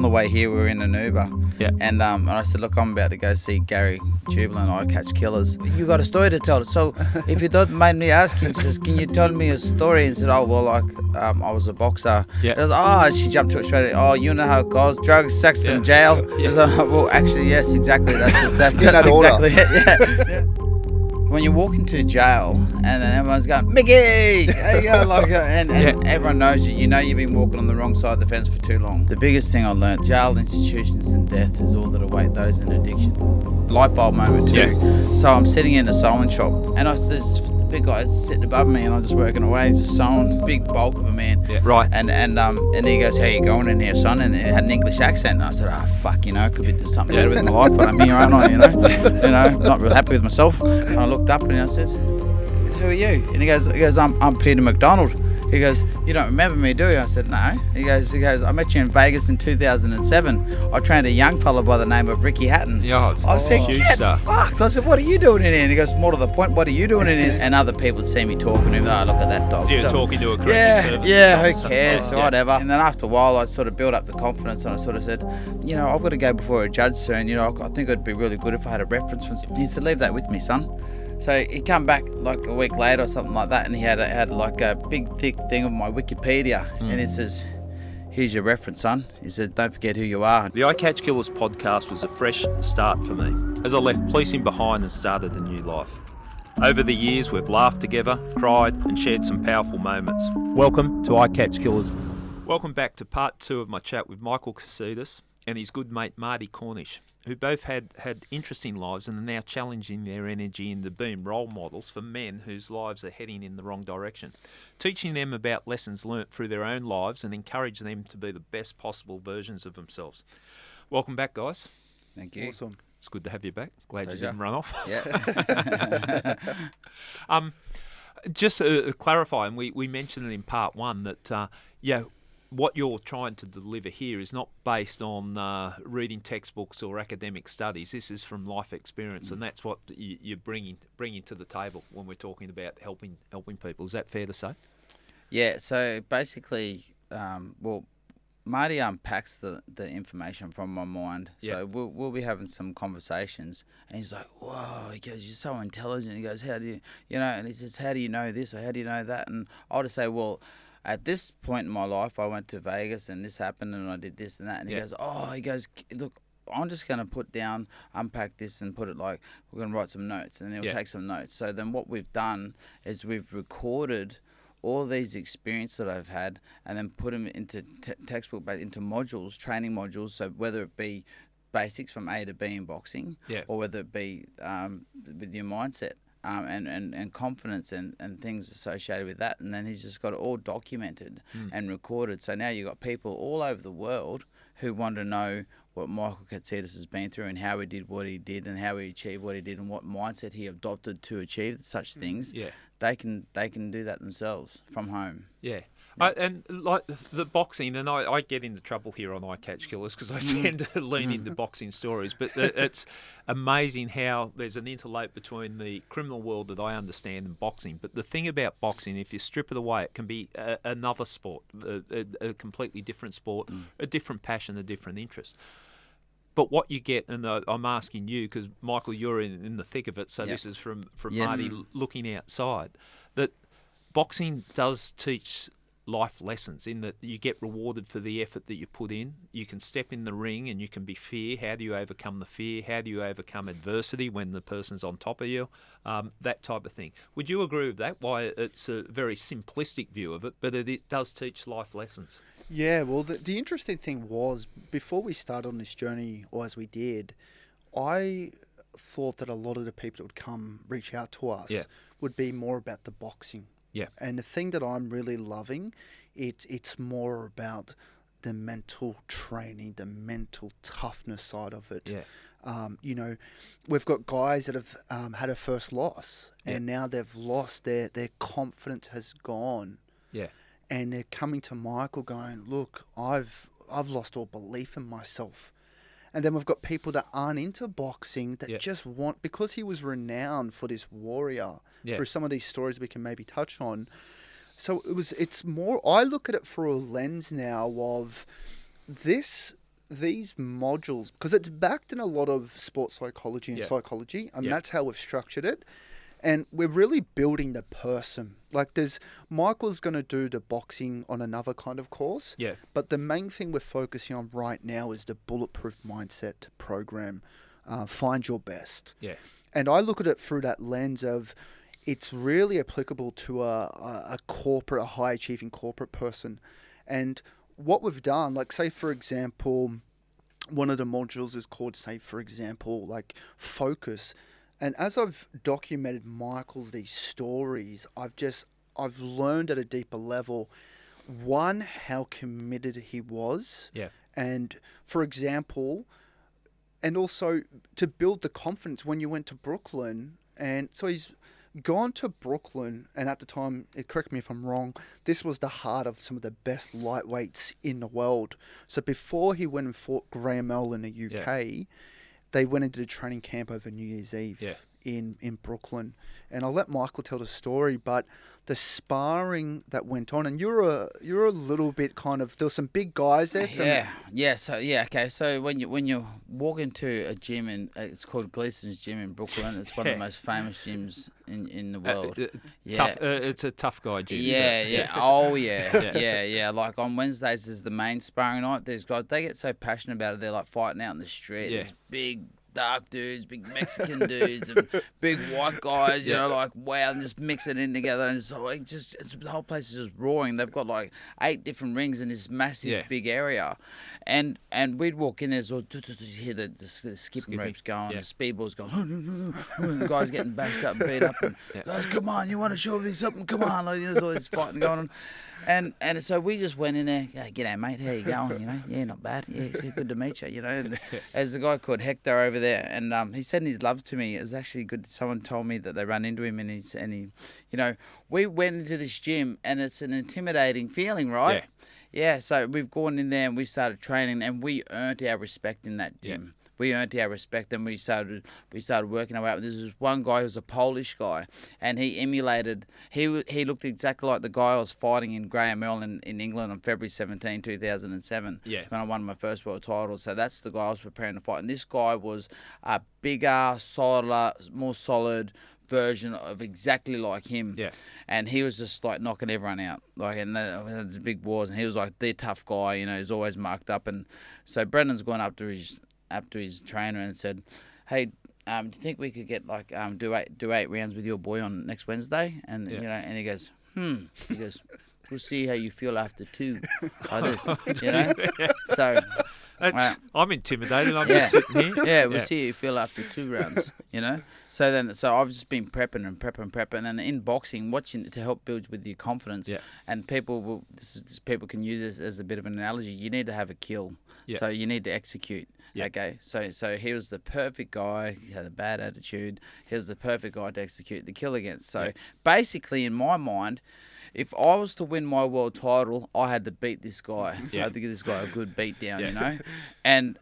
the way here, we were in an Uber. Yeah. And I said, look, I'm about to go see Gary Jubelin, I Catch Killers. You got a story to tell. So if you don't mind me asking, she says, can you tell me a story? And said, oh, well, like, I was a boxer. Yeah. I was, and she jumped to it straight. Oh, you know how it goes, drugs, sex, and jail. Yeah. I was like, well, actually, yes, exactly. That's that exactly it. Yeah. When you walk into jail and then everyone's going, Mickey! There you go, like, and everyone knows you. You know you've been walking on the wrong side of the fence for too long. The biggest thing I learned, jail, institutions and death is all that await those in addiction. Light bulb moment too. Yeah. So I'm sitting in a sewing shop and this big guy sitting above me and I'm just working away, just sewing, big bulk of a man. Yeah. Right. And he goes, how you going in here, son? And it had an English accent. And I said, fuck, could be doing something better with my life, but I'm here, aren't I, not real happy with myself. And I looked up and I said, who are you? And he goes, I'm Peter McDonald. He goes, you don't remember me, do you? I said, no. He goes, I met you in Vegas in 2007. I trained a young fella by the name of Ricky Hatton. Yeah, I said, huge get stuff. fucked. I said, what are you doing in here? And he goes, more to the point, what are you doing in here? And other people would see me talking to him. Oh, look at that dog. You're talking to a correcting service. Who cares, whatever. And then after a while, I sort of built up the confidence and I sort of said, I've got to go before a judge soon. I think it'd be really good if I had a reference from. He said, leave that with me, son. So he come back like a week later or something like that, and he had like a big thick thing of my Wikipedia, and it says, "Here's your reference, son." He said, "Don't forget who you are." The I Catch Killers podcast was a fresh start for me, as I left policing behind and started a new life. Over the years, we've laughed together, cried, and shared some powerful moments. Welcome to I Catch Killers. Welcome back to part 2 of my chat with Michael Katsidis and his good mate Marty Cornish, who both had interesting lives and are now challenging their energy into being role models for men whose lives are heading in the wrong direction, teaching them about lessons learnt through their own lives and encourage them to be the best possible versions of themselves. Welcome back, guys. Thank you. Awesome. It's good to have you back. Glad Pleasure. you didn't run off. Yeah. Just to clarify, and we mentioned it in part 1, that what you're trying to deliver here is not based on reading textbooks or academic studies. This is from life experience, and that's what you're bringing to the table when we're talking about helping people. Is that fair to say? Yeah. So basically, Marty unpacks the information from my mind. So we'll be having some conversations, and he's like, "Whoa!" He goes, "You're so intelligent." He goes, "How do you, And he says, "How do you know this or how do you know that?" And I'll just say, "Well, at this point in my life, I went to Vegas and this happened and I did this and that." And he goes, "Look, I'm just going to unpack this and put it like, we're going to write some notes." And then we'll take some notes. So then what we've done is we've recorded all these experiences that I've had and then put them into textbook, into modules, training modules. So whether it be basics from A to B in boxing or whether it be with your mindset. And confidence and things associated with that. And then he's just got it all documented and recorded. So now you've got people all over the world who want to know what Michael Katsidis has been through and how he did what he did and how he achieved what he did and what mindset he adopted to achieve such things. Yeah. They can do that themselves from home. Yeah. And like the boxing, and I get into trouble here on I Catch Killers because I tend to lean into boxing stories, but it's amazing how there's an interlope between the criminal world that I understand and boxing. But the thing about boxing, if you strip it away, it can be another sport, a completely different sport, a different passion, a different interest. But what you get, and I'm asking you, because Michael, you're in the thick of it, so this is from Marty looking outside, that boxing does teach life lessons in that you get rewarded for the effort that you put in. You can step in the ring and you can be fear. How do you overcome the fear? How do you overcome adversity when the person's on top of you? That type of thing. Would you agree with that? Why it's a very simplistic view of it, but it does teach life lessons. Yeah, well, the interesting thing was, before we started on this journey, or as we did, I thought that a lot of the people that would come reach out to us would be more about the boxing. Yeah. And the thing that I'm really loving, it's more about the mental training, the mental toughness side of it. Yeah. We've got guys that have had a first loss, and now they've lost their confidence has gone. Yeah. And they're coming to Michael going, "Look, I've lost all belief in myself." And then we've got people that aren't into boxing that just want, because he was renowned for this warrior, for some of these stories we can maybe touch on. So it's more, I look at it through a lens now of this these modules, because it's backed in a lot of sports psychology and psychology, and that's how we've structured it. And we're really building the person. Like Michael's going to do the boxing on another kind of course. Yeah. But the main thing we're focusing on right now is the Bulletproof Mindset program. Find your best. Yeah. And I look at it through that lens of it's really applicable to a corporate, a high achieving corporate person. And what we've done, like say for example, one of the modules is called, say for example, like focus. And as I've documented these stories, I've learned at a deeper level, one, how committed he was. Yeah. And for example, and also to build the confidence when you went to Brooklyn. And so he's gone to Brooklyn, and at the time, correct me if I'm wrong, this was the heart of some of the best lightweights in the world. So before he went and fought Graham Earl in the UK, they went into the training camp over New Year's Eve in Brooklyn. And I'll let Michael tell the story, but the sparring that went on, and you're a little bit kind of, there were some big guys there. Okay. So when you walk into a gym, and it's called Gleason's Gym in Brooklyn, it's one of the most famous gyms in the world. It's a tough guy gym. Yeah. Oh yeah. Like on Wednesdays is the main sparring night. These guys, they get so passionate about it, they're like fighting out in the street. Yeah. There's big dark dudes, big Mexican dudes, and big white guys, you know, like wow, and just mix it in together, and the whole place is just roaring. They've got like 8 different rings in this massive big area, and we'd walk in there, so hear the skipping ropes going, the speedballs going, the guys getting bashed up and beat up, and guys, come on, you want to show me something? Come on, like, there's all this fighting going on. And so we just went in there, g'day mate, how you going, you know? Yeah, not bad. Yeah, it's good to meet you, you know? And there's a guy called Hector over there, and he said his love to me. It was actually good. Someone told me that they ran into him, and he, you know, we went into this gym, and it's an intimidating feeling, right? Yeah, so we've gone in there, and we started training, and we earned our respect in that gym. Yeah. We earned our respect, and we started working our way up. There was one guy who was a Polish guy, and he emulated. He looked exactly like the guy I was fighting in Graham Earl in England on February 17, 2007. Yeah, when I won my first world title. So that's the guy I was preparing to fight, and this guy was a bigger, solider, more solid version of exactly like him. Yeah, and he was just like knocking everyone out. Like, and there's big wars, and he was like the tough guy. You know, he's always marked up, and so Brendan's gone up to his trainer and said, "Hey, do you think we could get like do 8 rounds with your boy on next Wednesday?" And you know, and he goes, He goes, "We'll see how you feel after 2." Like this, you know. So I'm intimidated. I'm just sitting here. Yeah, we'll see how you feel after 2 rounds. You know. So I've just been prepping, and in boxing, watching to help build with your confidence. Yeah. And people can use this as a bit of an analogy. You need to have a kill. Yeah. So you need to execute. Yeah. Okay, so he was the perfect guy. He had a bad attitude. He was the perfect guy to execute the kill against. So basically, in my mind, if I was to win my world title, I had to beat this guy. I had to give this guy a good beat down, you know, and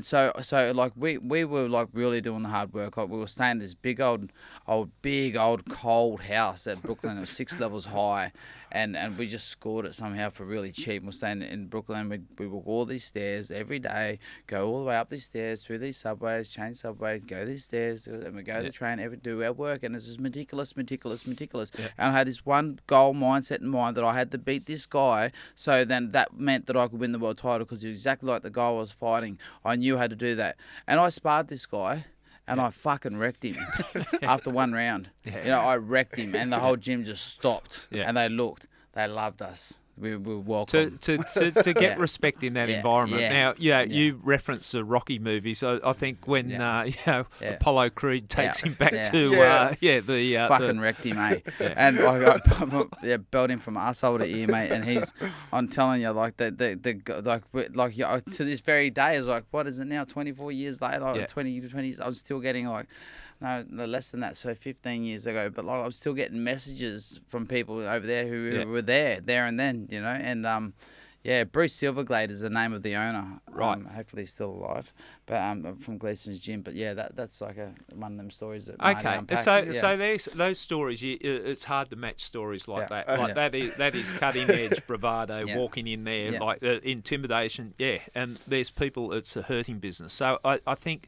so like we were like really doing the hard work. We were staying in this big old cold house at Brooklyn. It was 6 levels high, and we just scored it somehow for really cheap. We're staying in Brooklyn. We walk all these stairs every day, go all the way up these stairs, through these subways, change subways, go these stairs, and we go to the train, do our work, and it's just meticulous. Yeah. And I had this one goal mindset in mind that I had to beat this guy. So then that meant that I could win the world title because he was exactly like the guy I was fighting. I knew how to do that, and I sparred this guy. And I fucking wrecked him after 1 round. Yeah. You know, I wrecked him, and the whole gym just stopped. Yeah. And they looked. They loved us. We were welcome. To get respect in that environment. Now, you reference the Rocky movies. So I think when Apollo Creed takes him back to fucking wrecked him, mate. And I belt him from arsehole to ear, mate. And I'm telling you, like to this very day, is like, what is it now? 24 years later, 20. I'm still getting like. No, less than that. So 15 years ago, but like I was still getting messages from people over there who were there and then, you know, and Yeah, Bruce Silverglade is the name of the owner. Right. Hopefully he's still alive. But from Gleason's Gym. But yeah, that's like one of them stories that Marty unpacks. So there's those stories. It's hard to match stories like that. That is cutting edge bravado, walking in there like intimidation. Yeah, and there's people. It's a hurting business. So I think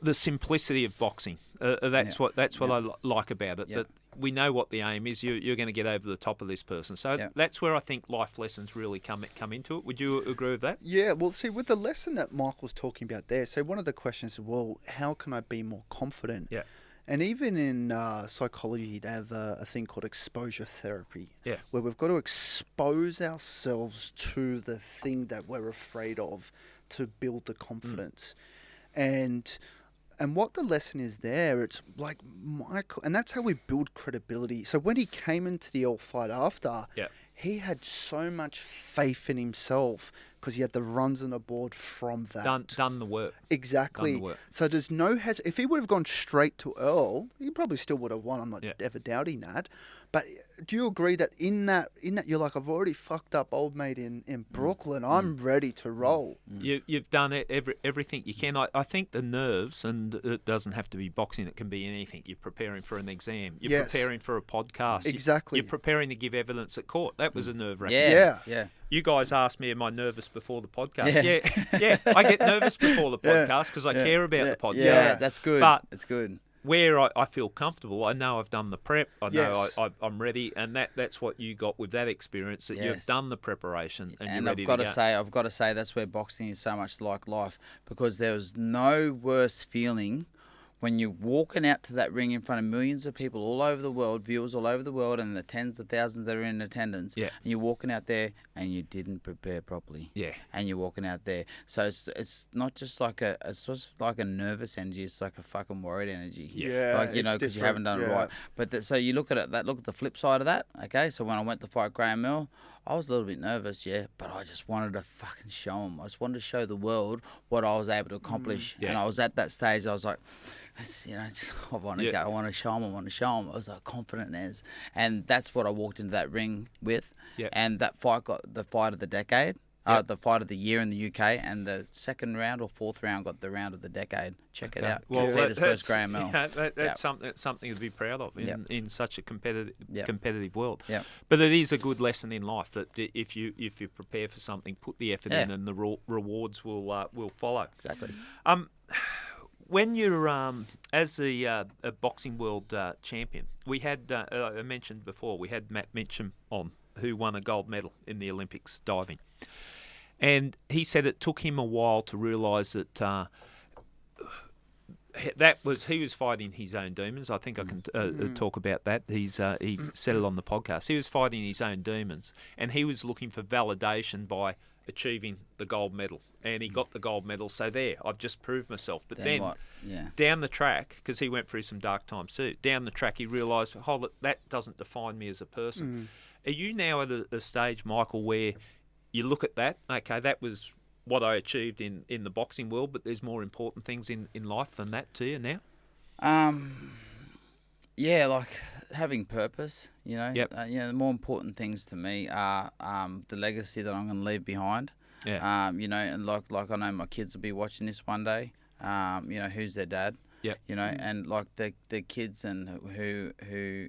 the simplicity of boxing. That's what I like about it. That we know what the aim is. You're going to get over the top of this person. So that's where I think life lessons really come into it. Would you agree with that? Yeah, well, see, with the lesson that Michael's talking about there, so one of the questions is, well, how can I be more confident? Yeah. And even in psychology, they have a thing called exposure therapy, where we've got to expose ourselves to the thing that we're afraid of to build the confidence. And what the lesson is there, it's like Michael, and that's how we build credibility. So when he came into the All Fight after, he had so much faith in himself because he had the runs on the board from that. Done the work. Exactly. Done the work. So there's no if he would have gone straight to Earl, he probably still would have won. I'm not ever doubting that. But do you agree that in that you're like, I've already fucked up old mate in Brooklyn. I'm ready to roll. You've done everything you can. I think the nerves, and it doesn't have to be boxing. It can be anything. You're preparing for an exam. You're preparing for a podcast. Exactly. You're preparing to give evidence at court. That was a nerve-wracking. Yeah. You guys asked me, am I nervous before the podcast? Yeah. I get nervous before the podcast because I care about the podcast. Yeah, that's good. But it's good. Where I feel comfortable, I know I've done the prep. I know I'm ready, and that's what you got with that experience. That you've done the preparation, and you're ready to go. I've got to say, that's where boxing is so much like life, because there was no worse feeling when you're walking out to that ring in front of millions of people all over the world, viewers all over the world, and the tens of thousands that are in attendance. Yeah. And you're walking out there and you didn't prepare properly. Yeah. And you're walking out there. So it's not just like it's just like a nervous energy. It's like a fucking worried energy. Yeah. Like, because you haven't done it right. But so you look at it. Look at the flip side of that. Okay. So when I went to fight Graham Mill, I was a little bit nervous, but I just wanted to fucking show him. I just wanted to show the world what I was able to accomplish. And I was at that stage. I was like, I want to go. I want to show him. I was like confident as, and that's what I walked into that ring with. And that fight got the fight of the decade. The fight of the year in the UK, and the second round or fourth round got the round of the decade. Check it out. Well, CITUS first Graham Mill. That's something to be proud of in such a competitive world. Yeah. But it is a good lesson in life that if you prepare for something, put the effort in, and the rewards will follow. Exactly. When you're as a boxing world champion, we had I mentioned before, we had Matt Mitchum on, who won a gold medal in the Olympics diving. And he said it took him a while to realise that he was fighting his own demons. I think I can talk about that. He said it on the podcast. He was fighting his own demons, and he was looking for validation by achieving the gold medal. And he got the gold medal, so there, I've just proved myself. But then down the track, because he went through some dark times too, down the track he realised, that doesn't define me as a person. Are you now at a stage, Michael, where you look at that, okay, that was what I achieved in the boxing world, but there's more important things in life than that to you now? Like having purpose, the more important things to me are the legacy that I'm going to leave behind. And like I know my kids will be watching this one day. Who's their dad? And like the kids and who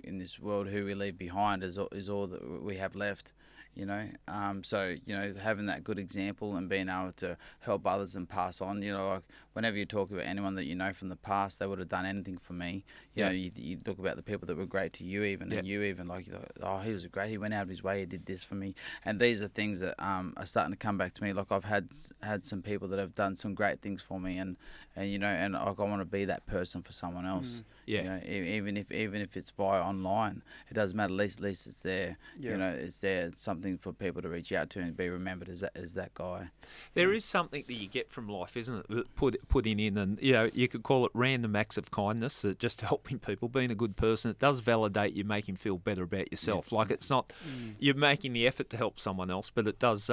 in this world who we leave behind is all that we have left. So having that good example and being able to help others and pass on, like whenever you talk about anyone that you know from the past, they would have done anything for me. You talk about the people that were great to you even, and you even like, oh, he was great, he went out of his way, he did this for me. And these are things that are starting to come back to me. Like I've had some people that have done some great things for me, and like I want to be that person for someone else. Even if it's via online, it doesn't matter. At least it's there. It's there. It's something for people to reach out to and be remembered as that guy. There is something that you get from life, isn't it? Putting in, and you could call it random acts of kindness, just helping people, being a good person. It does validate you, make him feel better about yourself. Like it's not you're making the effort to help someone else, but it does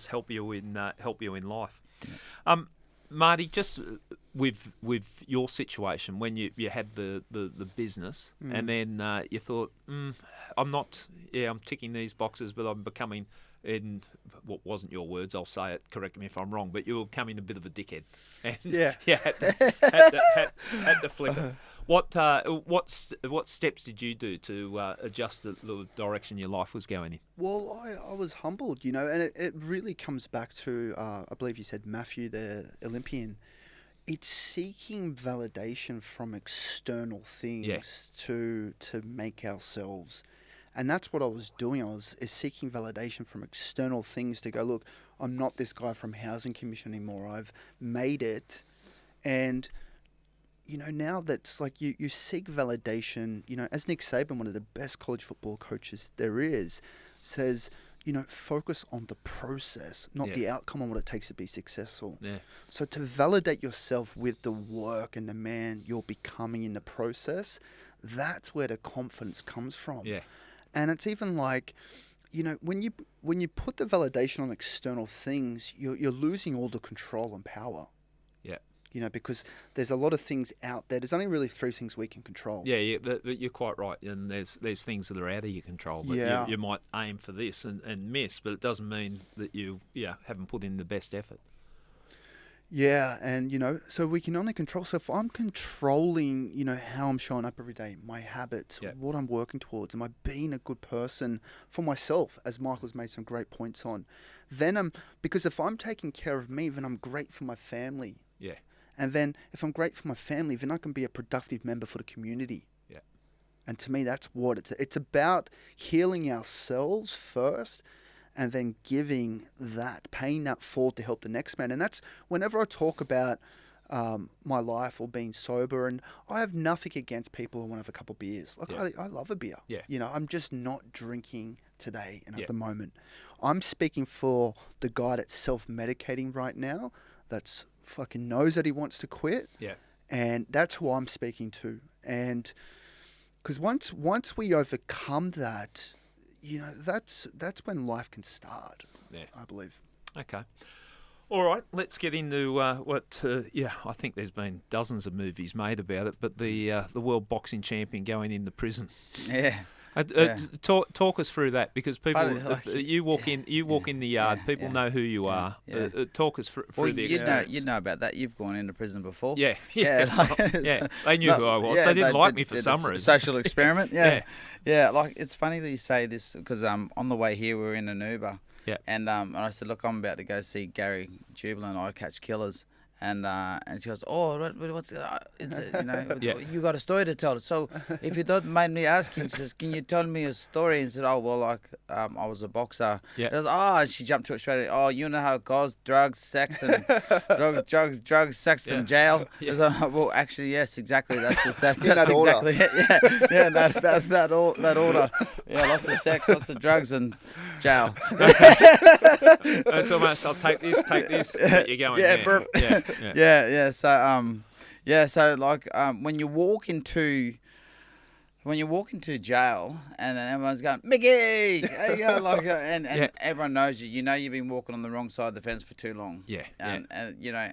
help you in life. Marty, just with your situation, when you had the business, and then you thought, I'm ticking these boxes, but I'm becoming in what wasn't your words, I'll say it, correct me if I'm wrong, but you were becoming a bit of a dickhead. And Yeah. had to flip it. What steps did you do to adjust the direction your life was going in? Well, I was humbled, you know, and it really comes back to, I believe you said Matthew, the Olympian. It's seeking validation from external things to make ourselves. And that's what I was doing. Is seeking validation from external things to go, look, I'm not this guy from Housing Commission anymore. I've made it. And, you know, now that's like you seek validation, you know, as Nick Saban, one of the best college football coaches there is, says, you know, focus on the process, not the outcome on what it takes to be successful. Yeah. So to validate yourself with the work and the man you're becoming in the process, that's where the confidence comes from. Yeah. And it's even like, you know, when you put the validation on external things, you're losing all the control and power. Yeah. You know, because there's a lot of things out there. There's only really 3 things we can control. Yeah, but you're quite right. And there's things that are out of your control. But you might aim for this and miss, but it doesn't mean that you haven't put in the best effort. Yeah, and, you know, so we can only control. So if I'm controlling, you know, how I'm showing up every day, my habits, what I'm working towards, am I being a good person for myself, as Michael's made some great points on, then because if I'm taking care of me, then I'm great for my family. Yeah. And then if I'm great for my family, then I can be a productive member for the community. Yeah. And to me, that's what it's about, healing ourselves first, and then paying that forward to help the next man. And that's whenever I talk about my life or being sober, and I have nothing against people who want to have a couple of beers. Like I love a beer. Yeah. You know, I'm just not drinking today and at the moment. I'm speaking for the guy that's self-medicating right now, that's fucking knows that he wants to quit. Yeah. And that's who I'm speaking to. And because once we overcome that, you know, that's when life can start. Yeah, I believe. Okay. All right, let's get into I think there's been dozens of movies made about it, but the world boxing champion going into prison. Yeah. Talk us through that, because people, you walk in the yard, people know who you are. Talk us through the experience. You know about that. You've gone into prison before. Yeah. They knew who I was. They didn't like me for some reason. Social experiment. Yeah. Like, it's funny that you say this, because on the way here we were in an Uber. Yeah. And I said, look, I'm about to go see Gary Jubelin. I catch killers. And she goes, oh, what's you got a story to tell. So if you don't mind me asking, she says, can you tell me a story? And said, oh, well, like, I was a boxer. Yeah. Goes, and she jumped to it straight away. Oh, you know how it goes, drugs, sex, and drugs, sex, and jail. Yeah. Goes, well, actually, yes, exactly. That's exactly it. Yeah, that order. Yeah, lots of sex, lots of drugs, and jail. That's almost, I'll take this. You're going, Yeah. So like when you walk into jail, and then everyone's going, Mickey, there you go, like, and everyone knows you. You know you've been walking on the wrong side of the fence for too long. Yeah. And you know,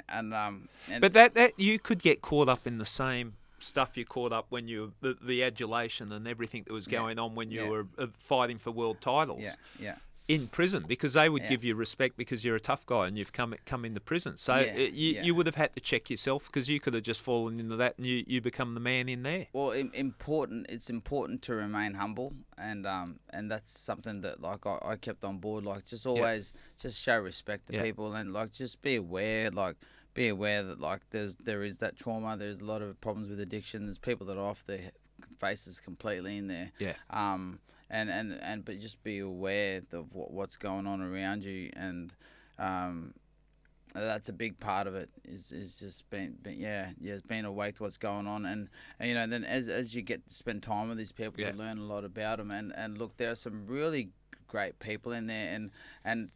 but that you could get caught up in the same stuff you caught up when you the adulation and everything that was going on when you were fighting for world titles. Yeah. In prison, because they would give you respect because you're a tough guy and you've come into prison. So you would have had to check yourself, because you could have just fallen into that and you become the man in there. Well, it's important to remain humble, and that's something that, like, I kept on board. Like, just always just show respect to people, and, like, just be aware that, like, there is that trauma. There's a lot of problems with addiction. There's people that are off their faces completely in there. Yeah. But just be aware of what's going on around you, and that's a big part of it. Is just being awake to what's going on, and you know, then as you get to spend time with these people, you learn a lot about them, and look, there are some really great people in there, and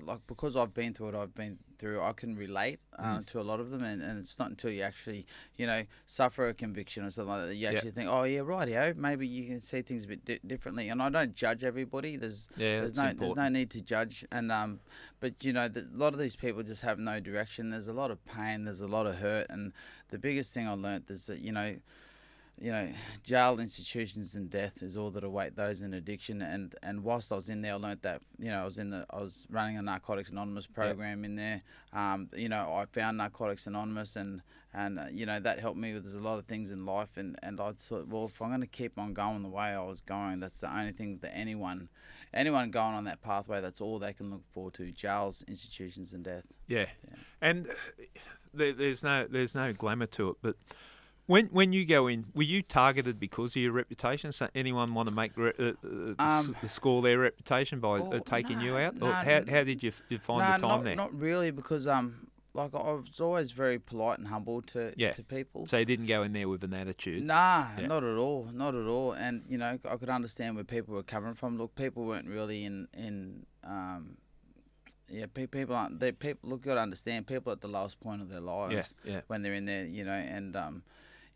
like, because I've been through what I've been through, I can relate to a lot of them, and it's not until you actually, you know, suffer a conviction or something like that, you actually think, oh yeah, rightio, maybe you can see things a bit differently. And I don't judge everybody. There's no need to judge, and but you know, a lot of these people just have no direction. There's a lot of pain. There's a lot of hurt, and the biggest thing I learnt is that, you know, jail, institutions, and death is all that await those in addiction. And whilst I was in there, I learnt that I was running a Narcotics Anonymous program in there. I found Narcotics Anonymous, and that helped me with there's a lot of things in life. And I thought, well, if I'm going to keep on going the way I was going, that's the only thing that anyone going on that pathway, that's all they can look forward to: jails, institutions, and death. Yeah. And there's no glamour to it, but. When you go in, were you targeted because of your reputation? So anyone want to make score their reputation by taking you out? Or how did you find the time there? Not really, because I was always very polite and humble to people. So you didn't go in there with an attitude? Not at all. And I could understand where people were coming from. Look, people weren't really people aren't. People look. Got to understand, people at the lowest point of their lives when they're in there.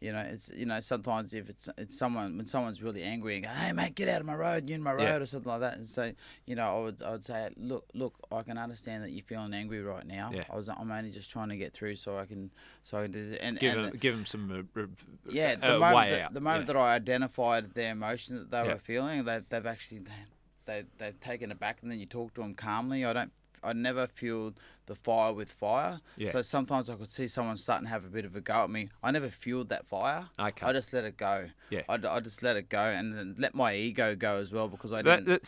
It's sometimes if it's someone, when someone's really angry and go, hey mate, get out of my road, you're in my road, or something like that, and so I would say, look, I can understand that you're feeling angry right now. I'm only just trying to get through so I can do it. And give them some the moment that I identified their emotion that they were feeling, they've taken it back, and then you talk to them calmly. I never fueled the fire with fire. So sometimes I could see someone starting to have a bit of a go at me. I never fueled that fire. Okay. I just let it go. I just let it go, and then let my ego go as well, because I didn't.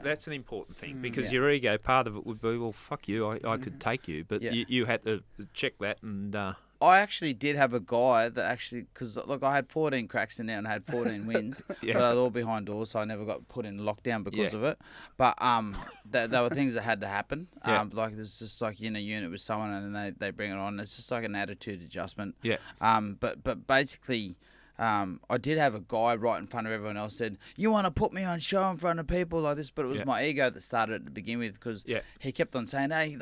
That's an important thing, because your ego, part of it would be, well, fuck you, I could take you, but you had to check that and. I actually did have a guy that because look, I had 14 cracks in there and I had 14 wins, but they were all behind doors, so I never got put in lockdown because of it. But there were things that had to happen. Like there's just like in a unit with someone, and then they bring it on. It's just like an attitude adjustment. But basically. I did have a guy right in front of everyone else said, you want to put me on show in front of people like this, but it was my ego that started it to begin with, because he kept on saying, hey,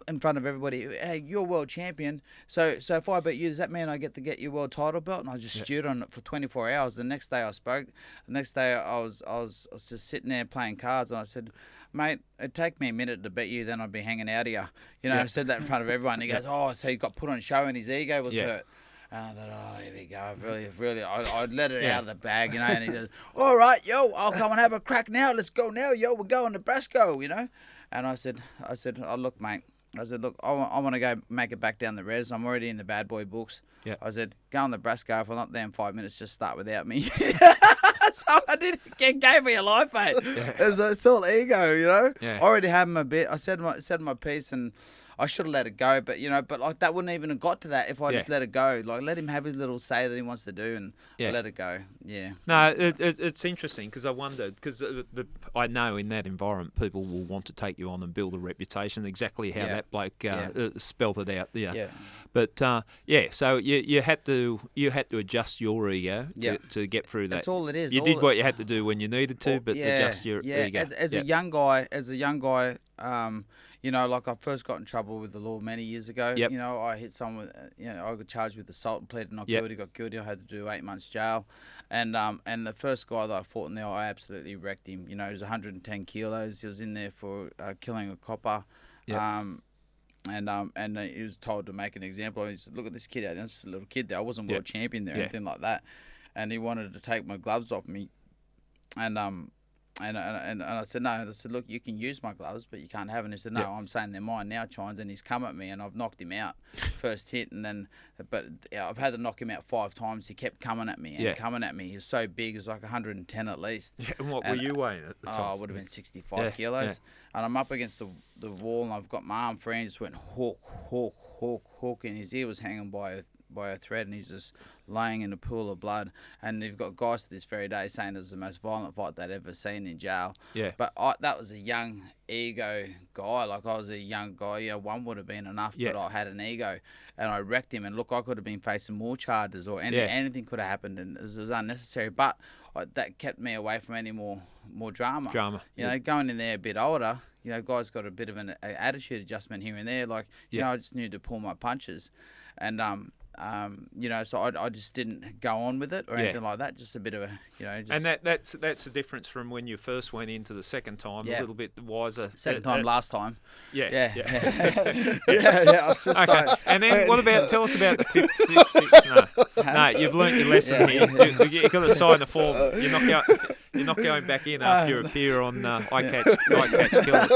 in front of everybody, hey, you're world champion, so if I beat you, does that mean I get to get your world title belt? And I just stewed on it for 24 hours. The next day I spoke. The next day I was just sitting there playing cards, and I said, mate, it'd take me a minute to beat you, then I'd be hanging out of you. I said that in front of everyone. He goes, oh, so he got put on show and his ego was hurt. And I thought, here we go. I'd let it out of the bag, and he says, all right, yo, I'll come and have a crack now. Let's go now, yo. We're going to Nebraska, And I said, oh, look, mate. I said, look, I want to go make it back down the res. I'm already in the bad boy books. I said, go on Nebraska. If I'm not there in 5 minutes, just start without me. So I gave me a life, mate. It's all ego, I already had him a bit. I said my piece, and I should have let it go, but like that wouldn't even have got to that if I just let it go. Like, let him have his little say that he wants to do, and let it go. No, it's interesting, because I wonder, because I know in that environment people will want to take you on and build a reputation, exactly how that bloke spelt it out. But so you had to adjust your ego to get through that. That's all it is. You did what you had to do when you needed to, but adjust your ego. As a young guy, like I first got in trouble with the law many years ago. I hit someone with, I got charged with assault and pleaded not guilty, got guilty. I had to do 8 months jail. And the first guy that I fought in there, I absolutely wrecked him. He was 110 kilos. He was in there for killing a copper. And he was told to make an example. He said, look at this kid out there. This is a little kid there. I wasn't world champion there or anything like that. And he wanted to take my gloves off me. And I said, no. I said, look, you can use my gloves, but you can't have them. He said, no, I'm saying they're mine now, Chines. And he's come at me, and I've knocked him out first hit. But I've had to knock him out 5 times. He kept coming at me and coming at me. He was so big. He was like 110 at least. And what were you weighing at the time? I would have been 65 kilos. And I'm up against the wall, and I've got my arm free, and he just went hook, and his ear was hanging by a thread, and he's just laying in a pool of blood. And you've got guys to this very day saying it was the most violent fight they'd ever seen in jail. But that was a young ego guy. Like, I was a young guy. One would have been enough, but I had an ego, and I wrecked him. And look, I could have been facing more charges, or anything could have happened, and it was unnecessary. But that kept me away from any more drama. Going in there a bit older, guys got a bit of an attitude adjustment here and there. Like, I just needed to pull my punches. And so I just didn't go on with it or anything like that. Just a bit of a, just... And that's the difference from when you first went into the second time, a little bit wiser. Second time, last time. Yeah. I was just saying. And then tell us about the fifth, sixth. No, you've learnt your lesson here. You've got to sign the form. You're not going back in after you appear on I Catch Killers.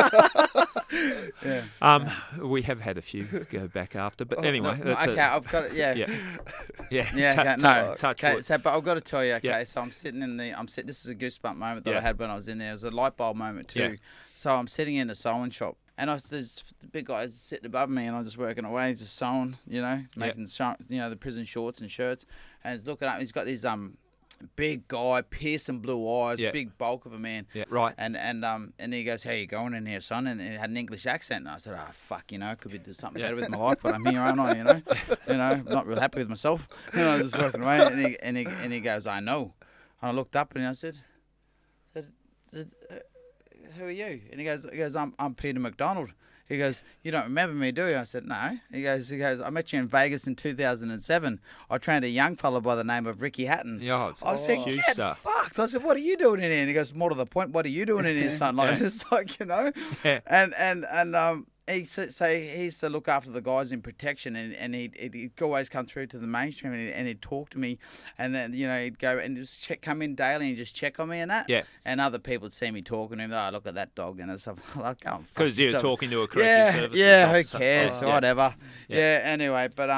We have had a few go back after, but anyway. I've got it. Touch wood. So, but I've got to tell you, so I'm sitting this is a goosebump moment that I had when I was in there. It was a light bulb moment too. Yeah. So I'm sitting in a sewing shop, and there's the big guy sitting above me, and I'm just working away, just sewing, making the prison shorts and shirts, and he's looking up. He's got these big guy, piercing blue eyes, big bulk of a man. Yeah, right. And he goes, "How you going in here, son?" And he had an English accent, and I said, "Oh fuck, could be doing something better with my life, but I'm here, aren't I? I'm not real happy with myself. I was just working away." And he goes, "I know." And I looked up and I said, "Who are you?" And he goes, I'm Peter McDonald." He goes, "You don't remember me, do you?" I said, "No." He goes, "I met you in Vegas in 2007. I trained a young fella by the name of Ricky Hatton." Yeah, I said, "Get fucked." I said, "What are you doing in here?" And he goes, "More to the point, what are you doing in here, son?" Like, it's like, Yeah. And he used to look after the guys in protection, and he'd always come through to the mainstream, and he'd talk to me, and then he'd go and just come in daily and just check on me and that. Yeah. And other people would see me talking to him. "Oh, look at that dog," and stuff. Like, because you're talking to a corrective service. Yeah, who cares? Whatever. Yeah. Anyway, but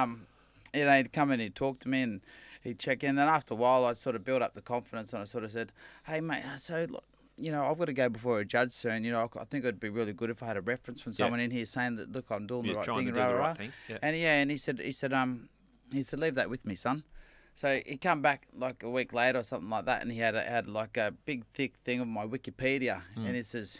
he'd come in, he'd talk to me, and he'd check in. Then after a while, I'd sort of build up the confidence, and I sort of said, "Hey, mate, so look, I've got to go before a judge soon. I think it'd be really good if I had a reference from someone in here saying that, look, I'm doing the right thing." Yeah. And he said, "Leave that with me, son." So he come back like a week later or something like that, and he had like a big thick thing of my Wikipedia, and it says,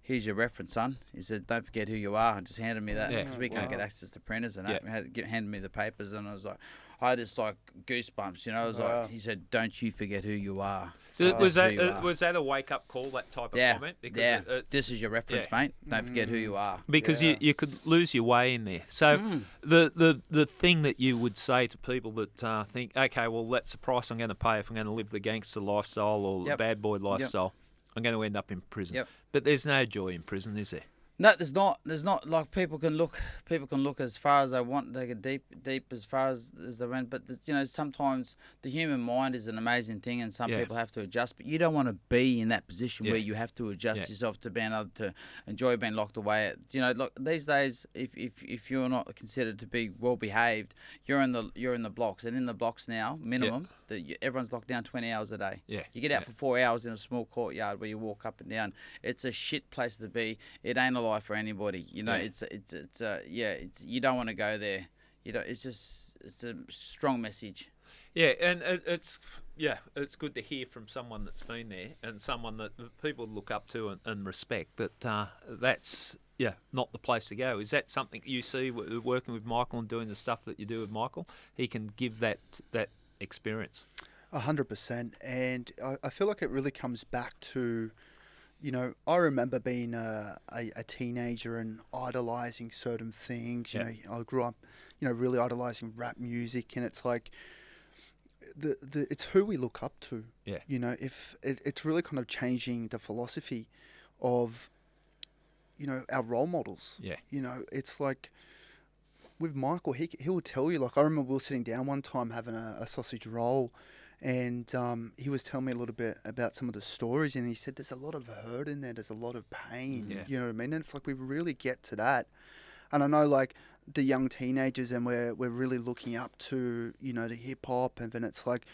"Here's your reference, son." He said, "Don't forget who you are." And just handed me that because we can't get access to printers, and handed me the papers, and I was like, I had this like goosebumps, I was like, he said, "Don't you forget who you are." So was that a wake up call, that type of comment? Because this is your reference, mate. Don't forget who you are. Because you could lose your way in there. So the thing that you would say to people that think, okay, well, that's the price I'm going to pay if I'm going to live the gangster lifestyle or the bad boy lifestyle. I'm going to end up in prison. Yep. But there's no joy in prison, is there? No, there's not. There's not. Like people can look as far as they want. They get deep as far as they went. But sometimes the human mind is an amazing thing, and some people have to adjust. But you don't want to be in that position where you have to adjust yourself to being able to enjoy being locked away. Look, these days, if you're not considered to be well behaved, you're in the blocks, and in the blocks now, minimum. Everyone's locked down 20 hours a day. Yeah. You get out for 4 hours in a small courtyard where you walk up and down. It's a shit place to be. It ain't a life for anybody. It's you don't want to go there. It's a strong message. Yeah, and it's good to hear from someone that's been there and someone that people look up to and respect. That that's not the place to go. Is that something you see working with Michael and doing the stuff that you do with Michael? He can give that experience. 100%, and I feel like it really comes back to, I remember being a teenager and idolizing certain things. I grew up, really idolizing rap music, and it's like it's who we look up to. Yeah. If it's really kind of changing the philosophy of, our role models. Yeah. It's like, with Michael, he will tell you, like, I remember we were sitting down one time having a sausage roll, and he was telling me a little bit about some of the stories, and he said there's a lot of hurt in there, there's a lot of pain, you know what I mean? And it's like we really get to that. And I know, like, the young teenagers, and we're really looking up to, the hip-hop, and then it's like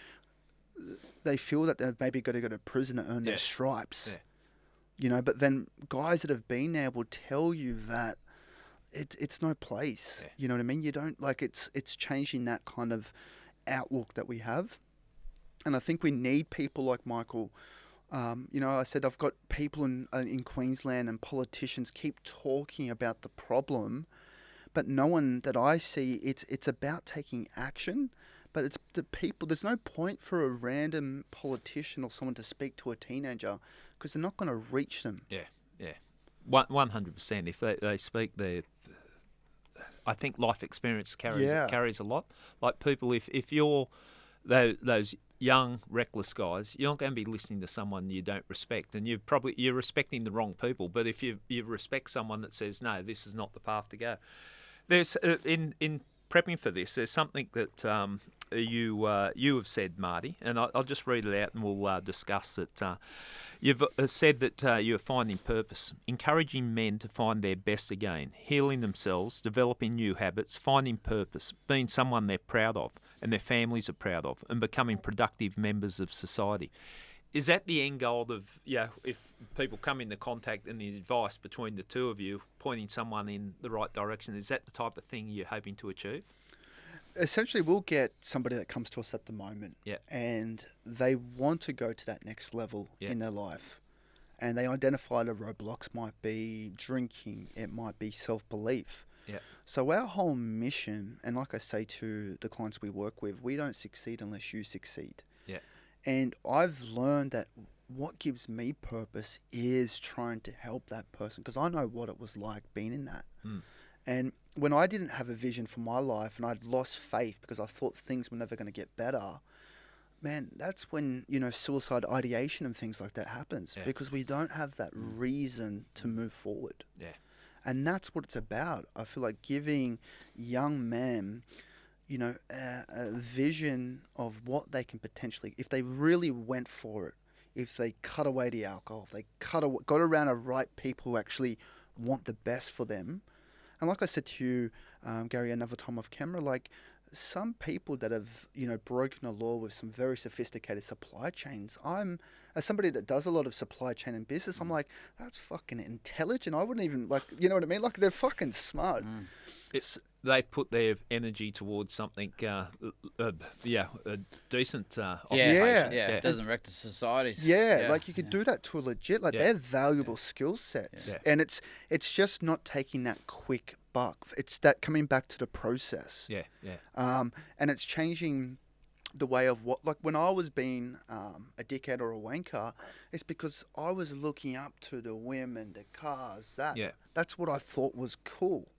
they feel that they've maybe got to go to prison and earn their stripes, but then guys that have been there will tell you that it's no place. Yeah. You know what I mean? You don't it's changing that kind of outlook that we have. And I think we need people like Michael. I said I've got people in Queensland and politicians keep talking about the problem, but no one that I see, it's about taking action. But it's the people. There's no point for a random politician or someone to speak to a teenager because they're not going to reach them. Yeah. 100%. If they speak their I think life experience carries a lot. Like people, if you're those young, reckless guys, you're not going to be listening to someone you don't respect, and you're respecting the wrong people. But if you respect someone that says, no, this is not the path to go. There's in prepping for this, there's something that you have said, Marty, and I'll just read it out and we'll discuss it. You've said that you're finding purpose, encouraging men to find their best again, healing themselves, developing new habits, finding purpose, being someone they're proud of and their families are proud of, and becoming productive members of society. Is that the end goal of, if people come into contact and the advice between the two of you, pointing someone in the right direction, is that the type of thing you're hoping to achieve? Essentially, we'll get somebody that comes to us at the moment, and they want to go to that next level in their life, and they identify the roadblocks might be drinking, it might be self-belief. So our whole mission, and like I say to the clients we work with, we don't succeed unless you succeed. And I've learned that what gives me purpose is trying to help that person, because I know what it was like being in that. And when I didn't have a vision for my life and I'd lost faith because I thought things were never going to get better, man, that's when, suicide ideation and things like that happens, because we don't have that reason to move forward. And that's what it's about. I feel like giving young men, a vision of what they can potentially, if they really went for it, if they cut away the alcohol, if they got around the right people who actually want the best for them. And like I said to you, Gary, another time off camera, like some people that have, broken the law with some very sophisticated supply chains, as somebody that does a lot of supply chain and business, I'm like, that's fucking intelligent. I wouldn't even, you know what I mean? Like, they're fucking smart. They put their energy towards something, a decent occupation. It doesn't wreck the societies. Like you could do that to a legit, they're valuable skill sets. And it's just not taking that quick buck. It's that coming back to the process. And it's changing the way of when I was being a dickhead or a wanker, it's because I was looking up to the women, the cars, that's what I thought was cool.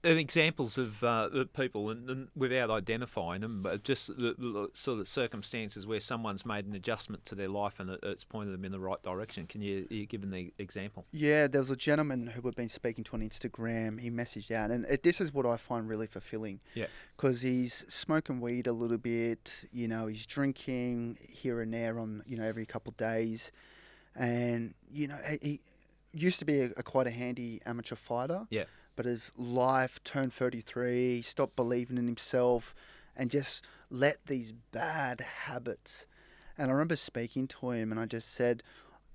And examples of people, and without identifying them, but just the sort of circumstances where someone's made an adjustment to their life and it's pointed them in the right direction. Can you give them the example? Yeah, there was a gentleman who we've been speaking to on Instagram. He messaged out, and this is what I find really fulfilling. Because he's smoking weed a little bit, he's drinking here and there on, every couple of days. And, he used to be quite a handy amateur fighter. But his life turned 33, stopped believing in himself, and just let these bad habits. And I remember speaking to him, and I just said,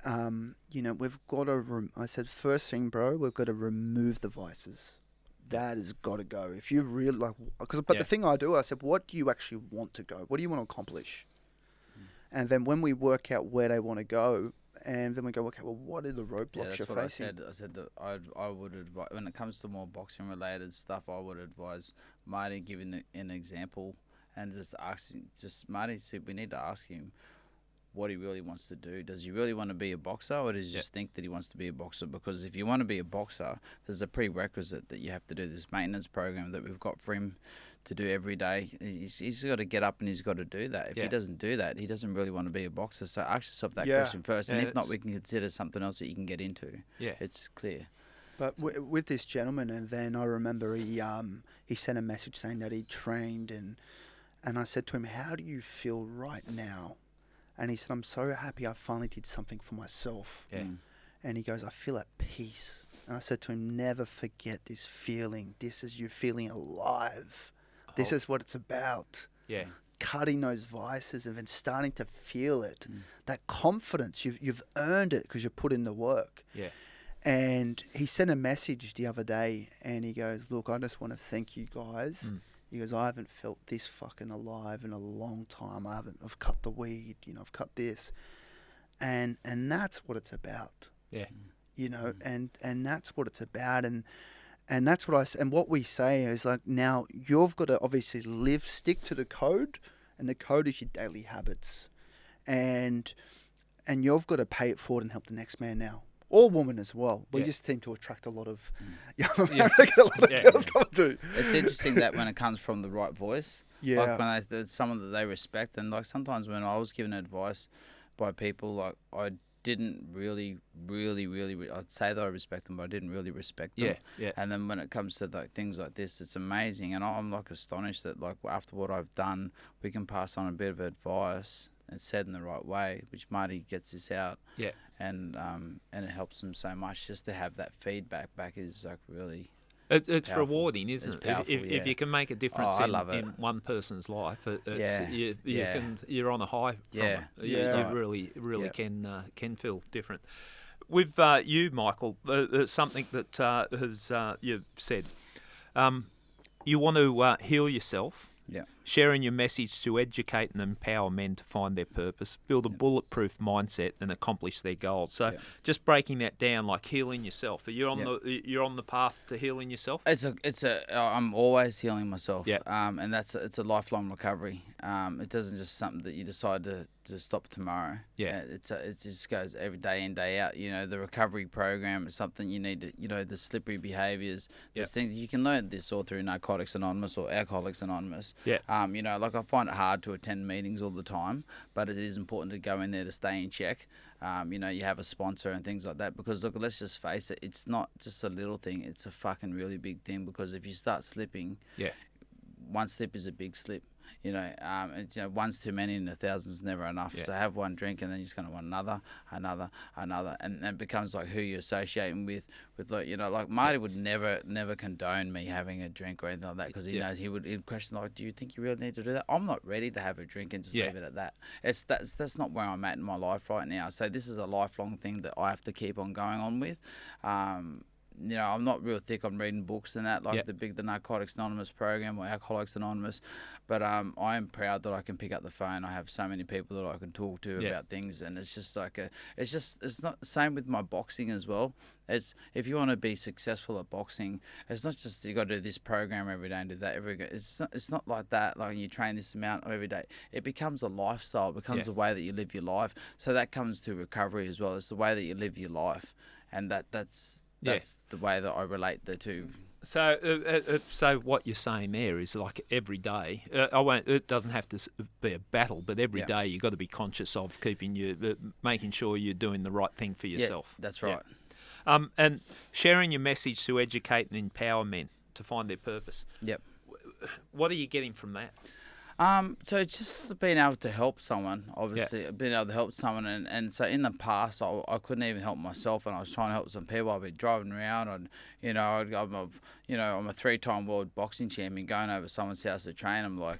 we've got to. I said, first thing, bro, we've got to remove the vices. That has got to go. If you really the thing I do, I said, what do you actually want to go? What do you want to accomplish? And then when we work out where they want to go. And then we go, okay, well, what are the roadblocks you're facing? I said that I would advise, when it comes to more boxing related stuff, I would advise Marty giving an example and just asking, Marty, we need to ask him what he really wants to do. Does he really want to be a boxer, or does he just think that he wants to be a boxer? Because if you want to be a boxer, there's a prerequisite that you have to do this maintenance program that we've got for him to do every day. He's got to get up and he's got to do that. If he doesn't do that, he doesn't really want to be a boxer. So ask yourself that question first, and if not, we can consider something else that you can get into. It's clear. But with this gentleman, and then I remember he sent a message saying that he trained, and I said to him, how do you feel right now? And he said, I'm so happy I finally did something for myself. And he goes, I feel at peace. And I said to him, never forget this feeling. This is you feeling alive. This is what it's about. Cutting those vices and then starting to feel it. That confidence, you've earned it because you put in the work. And he sent a message the other day, and he goes, look, I just want to thank you guys. He goes, I haven't felt this fucking alive in a long time. I've cut the weed, I've cut this. And that's what it's about. And that's what it's about. And that's what and what we say is like, now you've got to obviously stick to the code, and the code is your daily habits. And you've got to pay it forward and help the next man now. or women as well. We Yeah. just seem to attract a lot of young American, a lot of girls coming to. It's interesting that when it comes from the right voice, Yeah. like when there's someone that they respect, and like sometimes when I was given advice by people, like I didn't really, I'd say that I respect them, but I didn't really respect them. Yeah. And then when it comes to like things like this, it's amazing, and I'm like astonished that like after what I've done, we can pass on a bit of advice and said in the right way, which Marty gets this out. Yeah. And it helps them so much just to have that feedback back is like really. It's powerful. rewarding, isn't It's it? powerful, If you can make a difference I love it. in one person's life, Yeah. you're on a high. From Yeah. it. Yeah. You really Yeah. can feel different. With you, Michael, something that has you've said, you want to heal yourself. Yeah. Sharing your message to educate and empower men to find their purpose, build a bulletproof mindset, and accomplish their goals. So, just breaking that down, like healing yourself. Are you on you're on the path to healing yourself? I'm always healing myself. Yeah. And it's a lifelong recovery. It doesn't just something that you decide to stop tomorrow. Yeah. It just goes every day in, day out. You know, the recovery program is something you need to, you know, the slippery behaviors. There's things you can learn this all through Narcotics Anonymous or Alcoholics Anonymous. Yeah. You know, like I find it hard to attend meetings all the time, but it is important to go in there to stay in check. You know, you have a sponsor and things like that, because look, let's just face it, it's not just a little thing, it's a fucking really big thing, because if you start slipping, one slip is a big slip. You know, and, you know, one's too many and 1,000's never enough. So have one drink and then you're just going to want another, and it becomes like who you're associating with like, you know, like Marty would never condone me having a drink or anything like that, because he knows he'd question like, do you think you really need to do that? I'm not ready to have a drink and just leave it at that. That's not where I'm at in my life right now. So this is a lifelong thing that I have to keep on going on with. You know, I'm not real thick on reading books and that, like the Narcotics Anonymous program or Alcoholics Anonymous, but I am proud that I can pick up the phone. I have so many people that I can talk to about things, and it's just like it's not the same with my boxing as well. It's if you want to be successful at boxing, it's not just you got to do this program every day and do that every day. It's not like that. Like you train this amount every day. It becomes a lifestyle. It becomes the way that you live your life. So that comes to recovery as well. It's the way that you live your life, and that's the way that I relate the two. So what you're saying there is like every day. It doesn't have to be a battle, but every day you've got to be conscious of making sure you're doing the right thing for yourself. Yeah, that's right. And sharing your message to educate and empower men to find their purpose. Yep. What are you getting from that? So it's just being able to help someone, obviously, being able to help someone. And so in the past, I couldn't even help myself, and I was trying to help some people. I'd be driving around, and, you know, I'm a 3-time world boxing champion, going over someone's house to train. I'm like,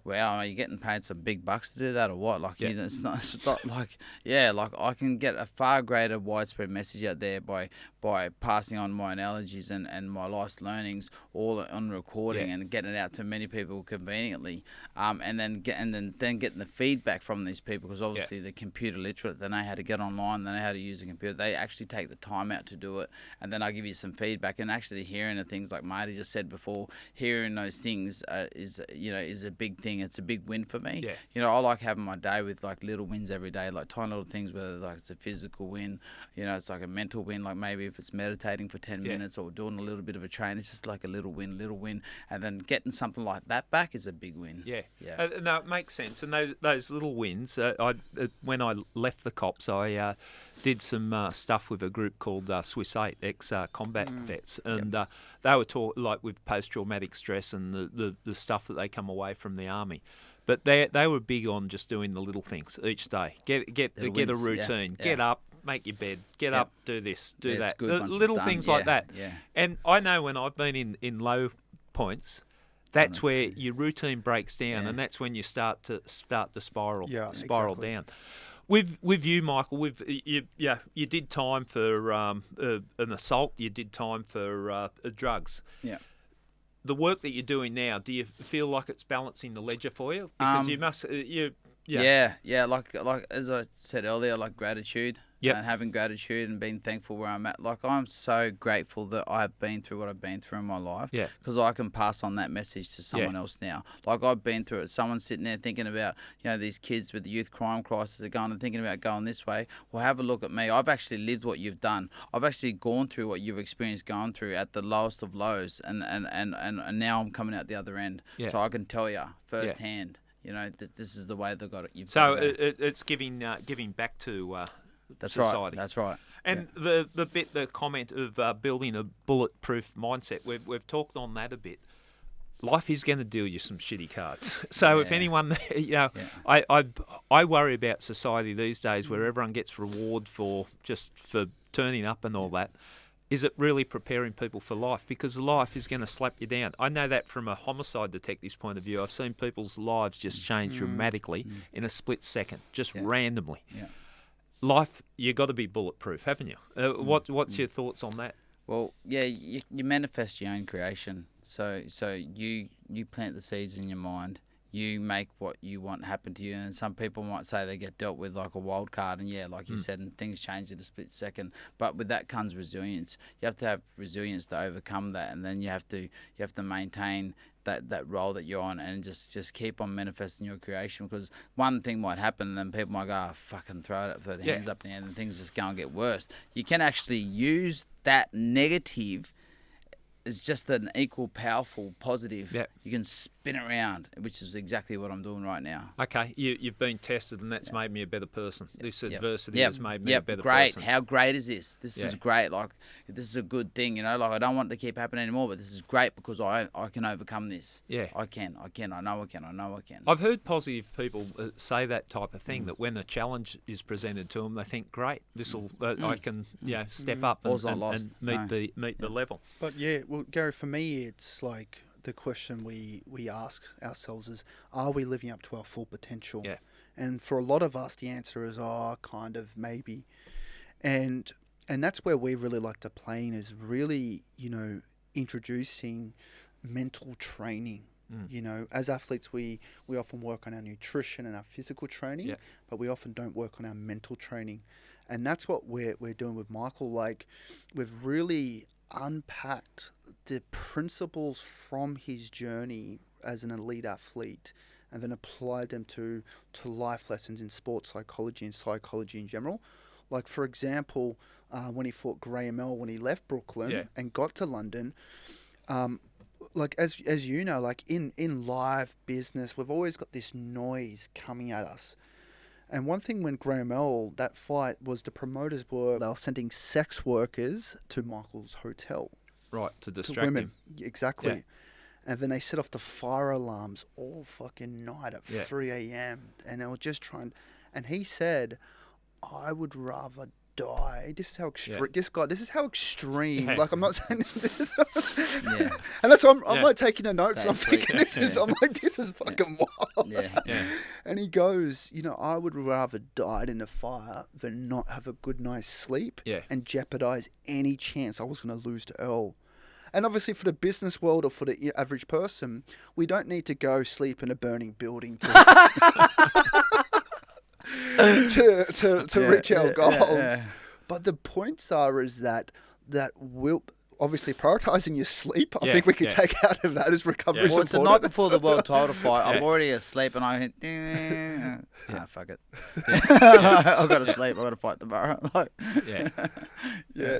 wow, are you getting paid some big bucks to do that or what? Like, you know, it's not like, like I can get a far greater widespread message out there by passing on my analogies and my life's learnings all on recording and getting it out to many people conveniently. And then getting the feedback from these people, because obviously they're computer literate, they know how to get online, they know how to use a computer, they actually take the time out to do it, and then I give you some feedback. And actually hearing the things like Marty just said before, hearing those things is a big thing. It's a big win for me. You know, I like having my day with like little wins every day, like tiny little things, whether like it's a physical win, you know, it's like a mental win, like maybe if it's meditating for 10 minutes or doing a little bit of a train, it's just like a little win, and then getting something like that back is a big win. No, it makes sense. And those little wins, when I left the cops, I did some stuff with a group called Swiss 8, ex-combat vets. And they were taught, like, with post-traumatic stress and the stuff that they come away from the army. But they were big on just doing the little things each day. Get a routine. Get up, make your bed. Get up, do this, do that. Little things like that. And I know when I've been in low points, that's where your routine breaks down, and that's when you start to spiral down. With you, Michael, you did time for an assault. You did time for drugs. Yeah. The work that you're doing now, do you feel like it's balancing the ledger for you? Because you must. Yeah. Like as I said earlier, like gratitude. and having gratitude and being thankful where I'm at. Like, I'm so grateful that I've been through what I've been through in my life, because I can pass on that message to someone else now. Like, I've been through it. Someone's sitting there thinking about, these kids with the youth crime crisis are going and thinking about going this way. Well, have a look at me. I've actually lived what you've done. I've actually gone through what you've experienced going through at the lowest of lows, and now I'm coming out the other end. So I can tell you firsthand, this is the way they've got it. It's giving back to society. That's right. And the comment of building a bulletproof mindset, we've talked on that a bit. Life is going to deal you some shitty cards. So if anyone, I worry about society these days where everyone gets reward for turning up and all that. Is it really preparing people for life? Because life is going to slap you down. I know that from a homicide detective's point of view. I've seen people's lives just change dramatically in a split second, just randomly. Yeah. Life, you got to be bulletproof, haven't you? What's your thoughts on that? Well, you manifest your own creation. So you plant the seeds in your mind. You make what you want happen to you. And some people might say they get dealt with like a wild card, and like you said, and things change in a split second. But with that comes resilience. You have to have resilience to overcome that, and then you have to maintain that role that you're on, and just keep on manifesting your creation. Because one thing might happen, and then people might go, fucking throw the hands up in the air, and things just go and get worse. You can actually use that negative. It's just an equal powerful positive. Yep. You can spin it around, which is exactly what I'm doing right now. Okay, you've been tested, and that's made me a better person. This adversity has made me a better great. person. How great is this? This is great. Like, this is a good thing, Like, I don't want it to keep happening anymore, but this is great because I can overcome this. Yeah. I can. I know I can. I've heard positive people say that type of thing, that when a challenge is presented to them, they think, great, this'll, I can, step up and meet the level. But well, Gary, for me, it's like the question we ask ourselves is, are we living up to our full potential? Yeah. And for a lot of us, the answer is, kind of, maybe. And that's where we really like to play in, is really, introducing mental training. As athletes, we often work on our nutrition and our physical training, but we often don't work on our mental training. And that's what we're doing with Michael. Like, we've really unpacked the principles from his journey as an elite athlete, and then applied them to life lessons in sports psychology and psychology in general. Like, for example, when he fought Graham L, when he left Brooklyn and got to London, like, as you know, like in live business, we've always got this noise coming at us. And one thing when Graham L, that fight, was the promoters they were sending sex workers to Michael's hotel. Right, to distract him. Exactly. Yeah. And then they set off the fire alarms all fucking night at 3 a.m. And they were just trying... And he said, I would rather die. This is how extreme... This is how extreme... Yeah. Like, I'm not saying... This is And that's why I'm like taking the notes. I'm thinking, this is fucking wild. Yeah. And he goes, I would rather die in the fire than not have a good night's sleep and jeopardize any chance I was going to lose to Earl. And obviously, for the business world or for the average person, we don't need to go sleep in a burning building to reach our goals. Yeah. But the points is that will obviously prioritizing your sleep. I think we could take out of that as recovery. Well, it's the night before the world title fight. I'm already asleep, and I hit. Fuck it. I've got to sleep. I've got to fight tomorrow.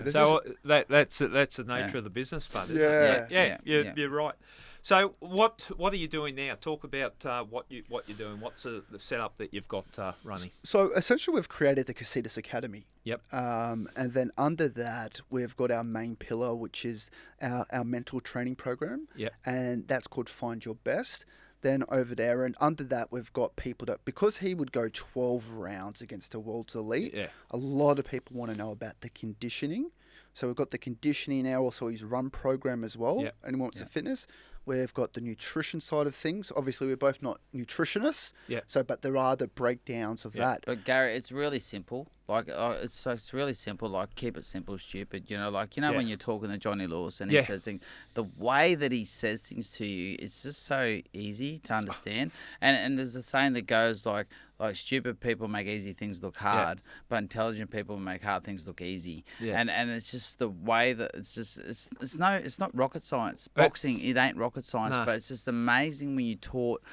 So that's the nature of the business part. Isn't it? You're right. So what are you doing now? Talk about what you're doing. What's the setup that you've got running? So essentially, we've created the CITUS Academy. Yep. And then under that, we've got our main pillar, which is our mental training program. Yep. And that's called Find Your Best. Then over there, and under that, we've got people that, because he would go 12 rounds against a world's elite, a lot of people want to know about the conditioning. So we've got the conditioning now, also his run program as well. Yep. And he wants the fitness. We've got the nutrition side of things. Obviously, we're both not nutritionists. Yeah. But there are the breakdowns of that. But Gary, it's really simple. it's really simple. Like, keep it simple, stupid. Like, Yeah. when you're talking to Johnny Lewis and Yeah. he says things, the way that he says things to you, it's just so easy to understand. And there's a saying that goes like stupid people make easy things look hard, but intelligent people make hard things look easy. Yeah. And it's just the way that it's not rocket science. Boxing, it ain't rocket science, No. but it's just amazing when you taught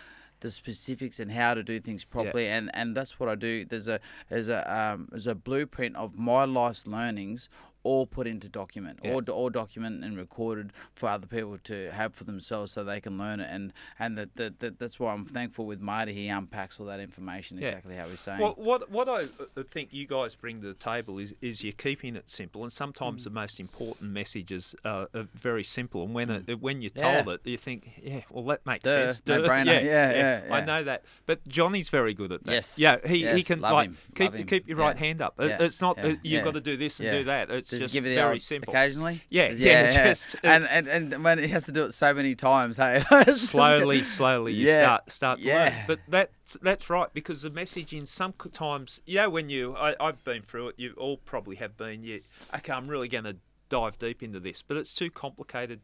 the specifics and how to do things properly, and that's what I do. There's a blueprint of my life's learnings, all put into document, all documented and recorded for other people to have for themselves, so they can learn it. And that's why I'm thankful with Marty. He unpacks all that information exactly how he's saying. Well, what I think you guys bring to the table is you're keeping it simple, and sometimes the most important messages are very simple. And when you're told it, you think, well, that makes sense. No-brainer. Yeah. I know that. But Johnny's very good at that. Yes. Yeah, he can Love keep your right hand up. It's not you've got to do this and do that. It's Just just give you the very old simple. Occasionally. Just and when he has to do it so many times, hey, slowly you start to learn. But that's right, because the messaging sometimes, when I've been through it, you all probably have been. Okay, I'm really going to dive deep into this, but it's too complicated.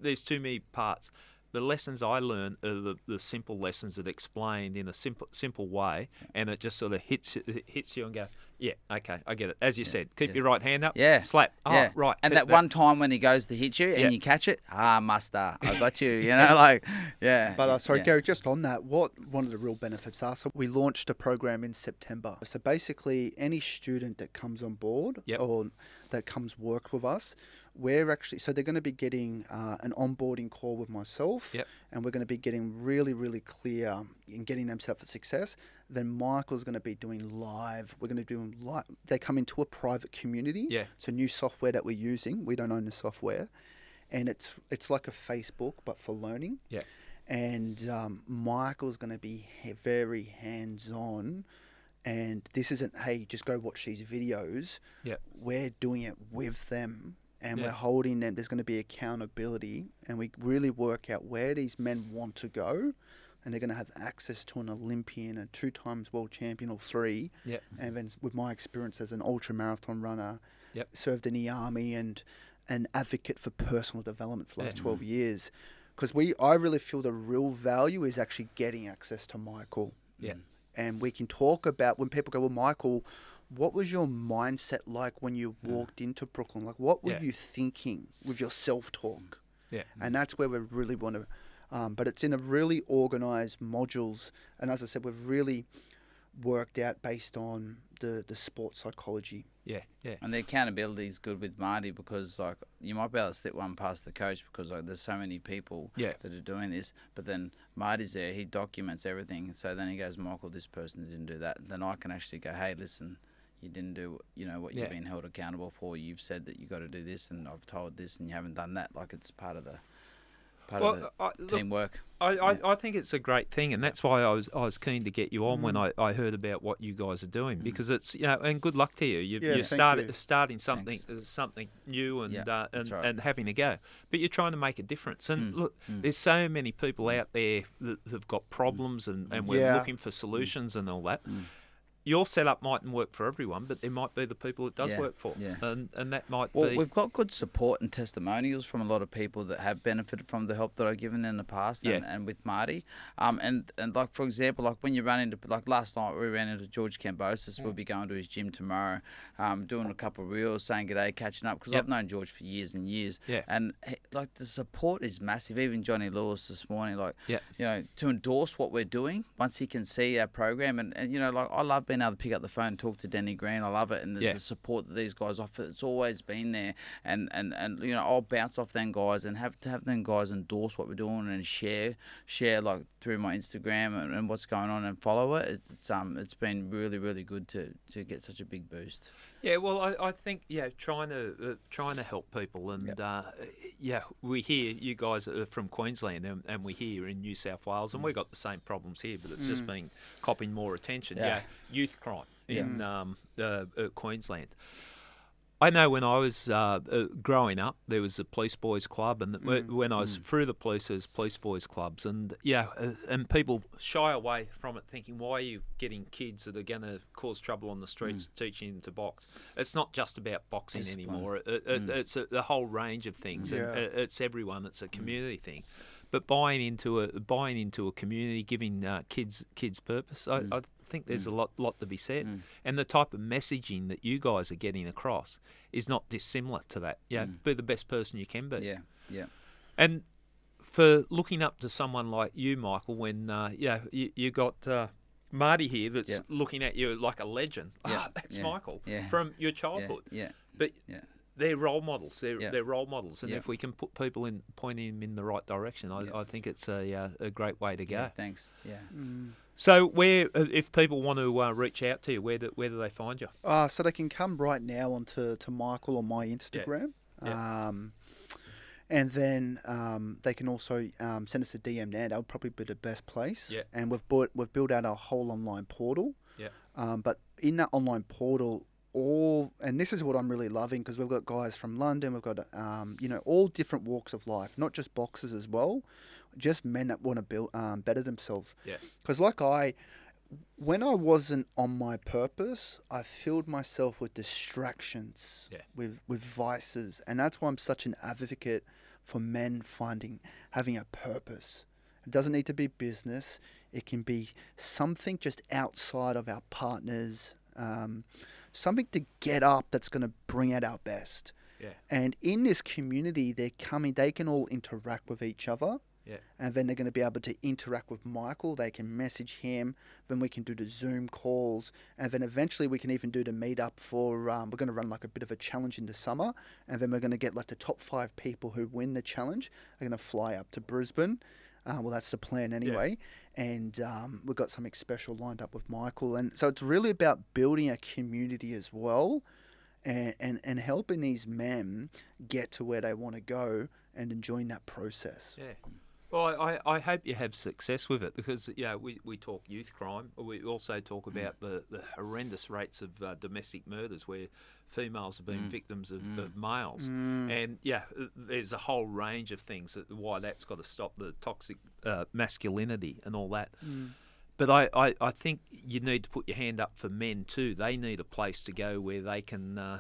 There's too many parts. The lessons I learn are the simple lessons that are explained in a simple way, and it just sort of hits you and go, yeah, okay, I get it. As you said, keep your right hand up, slap, right. And that one time when he goes to hit you and you catch it, muster, I got you, like, But sorry, Gary, just on that, one of the real benefits are, so we launched a program in September. So basically, any student that comes on board or that comes work with us, so they're going to be getting an onboarding call with myself, and we're going to be getting really, really clear in getting them set up for success. Then Michael's going to be doing live. We're going to do live. They come into a private community. Yeah. So new software that we're using. We don't own the software, and it's like a Facebook but for learning. Yeah. And Michael's going to be very hands-on. And this isn't, hey, just go watch these videos. Yeah. We're doing it with them. And we're holding them. There's going to be accountability, and we really work out where these men want to go, and they're going to have access to an Olympian, a 2 times world champion, or 3. Yeah. And then with my experience as an ultra marathon runner, served in the army and an advocate for personal development for the last 12 years, because I really feel the real value is actually getting access to Michael. Yeah. And we can talk about when people go, well, Michael, what was your mindset like when you walked into Brooklyn? Like, what were you thinking with your self-talk? Yeah. And that's where we really want to, but it's in a really organized modules. And as I said, we've really worked out based on the sports psychology. Yeah. And the accountability is good with Marty, because like you might be able to slip one past the coach, because like there's so many people that are doing this, but then Marty's there, he documents everything. So then he goes, Michael, this person didn't do that. Then I can actually go, hey, listen, you didn't do, what you've been held accountable for. You've said that you got to do this, and I've told this, and you haven't done that. Like, it's part of the teamwork. I think it's a great thing, and that's why I was keen to get you on when I heard about what you guys are doing, because it's and good luck to you. You're starting something new and and having a go, but you're trying to make a difference. And look, there's so many people out there that have got problems, and we're looking for solutions and all that. Your setup mightn't work for everyone, but there might be the people it does work for. Yeah. And that might be... Well, we've got good support and testimonials from a lot of people that have benefited from the help that I've given in the past and with Marty. And like, for example, like when you run into... Like last night, we ran into George Cambosis. We'll be going to his gym tomorrow, doing a couple of reels, saying g'day, catching up, because I've known George for years and years. Yeah. And, like, the support is massive. Even Johnny Lewis this morning, like, to endorse what we're doing once he can see our program. And like, I love being able to pick up the phone and talk to Denny Green. I love it, and the support that these guys offer, it's always been there. And I'll bounce off them guys and have them guys endorse what we're doing and share like through my Instagram and what's going on, and follow it. It's been really, really good to get such a big boost. Yeah, well, I think trying to help people, and we hear you guys are from Queensland, and we hear in New South Wales, and we've got the same problems here, but it's just been copping more attention. Youth crime in Queensland. I know when I was growing up, there was a police boys club, and when I was through the police, there's police boys clubs, and and people shy away from it, thinking, why are you getting kids that are going to cause trouble on the streets, teaching them to box? It's not just about boxing anymore. It's a whole range of things, and it's everyone. It's a community thing. But buying into a community, giving kids purpose, I think there's a lot to be said. And the type of messaging that you guys are getting across is not dissimilar to that. Be the best person you can be. Yeah. And for looking up to someone like you, Michael, when you got Marty here that's looking at you like a legend. That's Michael from your childhood. But they're role models. They're role models, and if we can put people in, pointing them in the right direction, I think it's a great way to go. Thanks. So, where, if people want to reach out to you, where do they find you? So they can come right now onto Michael on my Instagram, and then they can also send us a DM now. That would probably be the best place. And we've built out a whole online portal. But in that online portal, and this is what I'm really loving, because we've got guys from London, we've got all different walks of life, not just boxers as well, just men that want to build better themselves. Because when I wasn't on my purpose, I filled myself with distractions, with vices, and that's why I'm such an advocate for men having a purpose. It doesn't need to be business. It can be something just outside of our partners. Something to get up that's going to bring out our best. And in this community, they can all interact with each other. And then they're going to be able to interact with Michael. They can message him. Then we can do the Zoom calls. And then eventually we can even do the meetup for, we're going to run like a bit of a challenge in the summer. And then we're going to get like the top 5 people who win the challenge. They're going to fly up to Brisbane. Well, that's the plan anyway. And we've got something special lined up with Michael. And so it's really about building a community as well, and helping these men get to where they want to go and enjoying that process. Well, I hope you have success with it, because we talk youth crime. We also talk about the horrendous rates of domestic murders where females have been victims of males. And there's a whole range of things why that's got to stop, the toxic masculinity and all that. But I think you need to put your hand up for men too. They need a place to go where they can,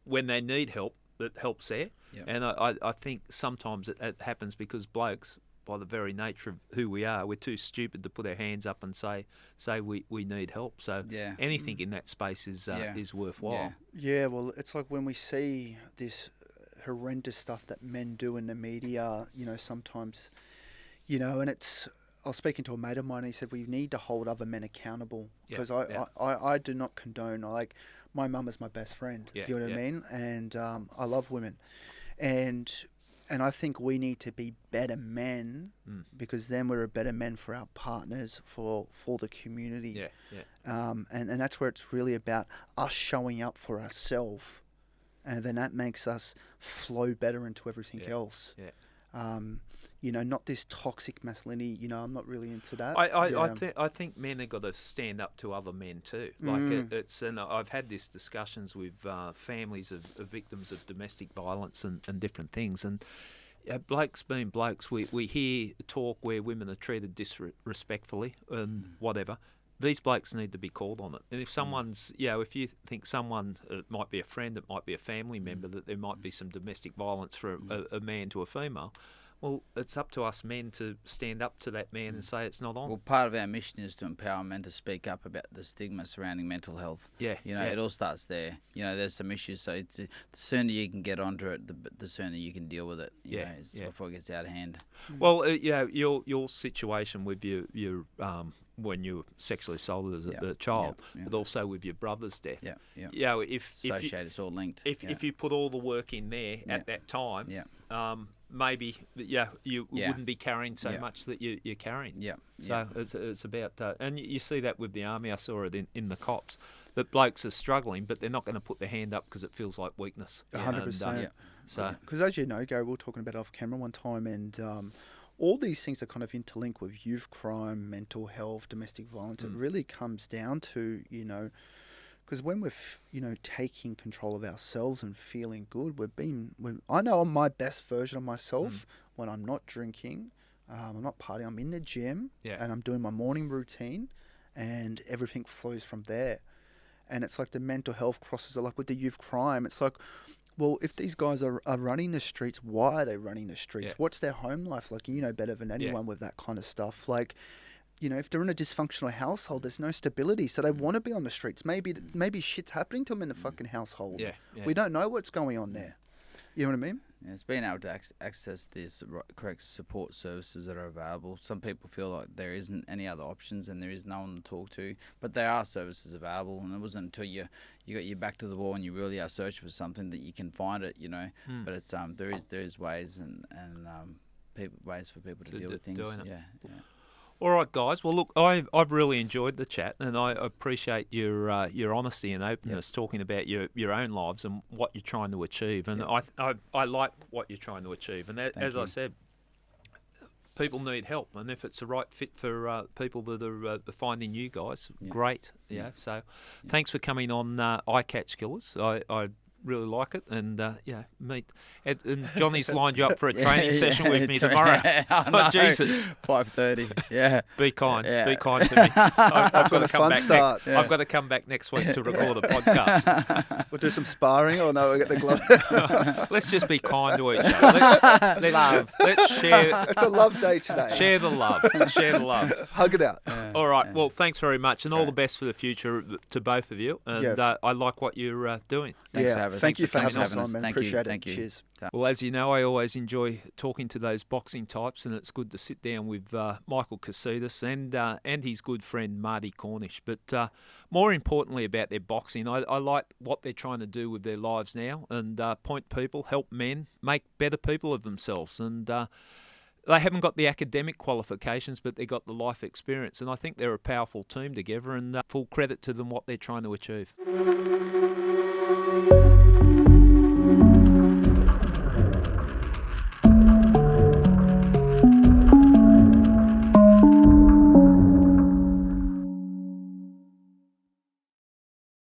when they need help, that helps there. And I think sometimes it happens because blokes, by the very nature of who we are, we're too stupid to put our hands up and say we need help. So anything in that space is worthwhile. Well, it's like when we see this horrendous stuff that men do in the media, sometimes, and it's, I was speaking to a mate of mine, and he said we need to hold other men accountable, because I do not condone, my mum is my best friend, you know what I mean? And I love women. And I think we need to be better men, because then we're a better men for our partners, for the community. And that's where it's really about us showing up for ourselves, and then that makes us flow better into everything else. Not this toxic masculinity. I'm not really into that. I think men have got to stand up to other men too. And I've had these discussions with families of victims of domestic violence and different things. And blokes being blokes, we hear talk where women are treated disrespectfully and whatever. These blokes need to be called on it. And if someone's, if you think someone, it might be a friend, it might be a family member, that there might be some domestic violence from a man to a female, well, it's up to us men to stand up to that man and say it's not on. Well, part of our mission is to empower men to speak up about the stigma surrounding mental health. It all starts there. There's some issues, so the sooner you can get onto it, the sooner you can deal with it. Before it gets out of hand. Well, your situation with your when you were sexually assaulted as a child, but also with your brother's death. It's all linked. If you put all the work in there at that time, maybe you wouldn't be carrying so much that you're carrying. So it's about and you see that with the army. I saw it in the cops, that blokes are struggling, but they're not going to put their hand up because it feels like weakness. 100%. So because as you know, Gary, we were talking about off camera one time, and all these things are kind of interlinked with youth crime, mental health, domestic violence. It really comes down to, because Because when we're, taking control of ourselves and feeling good, I know I'm my best version of myself when I'm not drinking, I'm not partying, I'm in the gym and I'm doing my morning routine and everything flows from there. And it's like the mental health crosses are like with the youth crime. It's like, well, if these guys are running the streets, why are they running the streets? Yeah. What's their home life like? You know better than anyone with that kind of stuff. Like, if they're in a dysfunctional household, there's no stability. So they want to be on the streets. Maybe shit's happening to them in the fucking household. Yeah. We don't know what's going on there. You know what I mean? Yeah, it's being able to access these correct support services that are available. Some people feel like there isn't any other options and there is no one to talk to, but there are services available. And it wasn't until you got your back to the wall and you really are searching for something that you can find it. But it's there is ways and ways for people to deal with things. Yeah. All right, guys. Well, look, I've really enjoyed the chat, and I appreciate your honesty and openness, talking about your own lives and what you're trying to achieve. And I like what you're trying to achieve. And as I said, people need help, and if it's the right fit for people that are finding you guys, great. Yeah. So, thanks for coming on iCatch Killers. I really like it, and meet and Johnny's lined you up for a training session with me tomorrow. Oh, Jesus, 5:30. Yeah, be kind to me. I've got to come back. I've got to come back next week to record a podcast. We'll do some sparring, or no? We get the glove. Let's just be kind to each other. Let's share. It's a love day today. Share the love. Hug it out. All right. Well, thanks very much, and all the best for the future to both of you. And I like what you're doing. Thanks for having us. Thank you for having us on, man. Appreciate it. Thank you. Cheers. Well, as you know, I always enjoy talking to those boxing types, and it's good to sit down with Michael Katsidis and his good friend Marty Cornish. But more importantly about their boxing, I like what they're trying to do with their lives now and point people, help men, make better people of themselves. And they haven't got the academic qualifications, but they've got the life experience. And I think they're a powerful team together, and full credit to them what they're trying to achieve.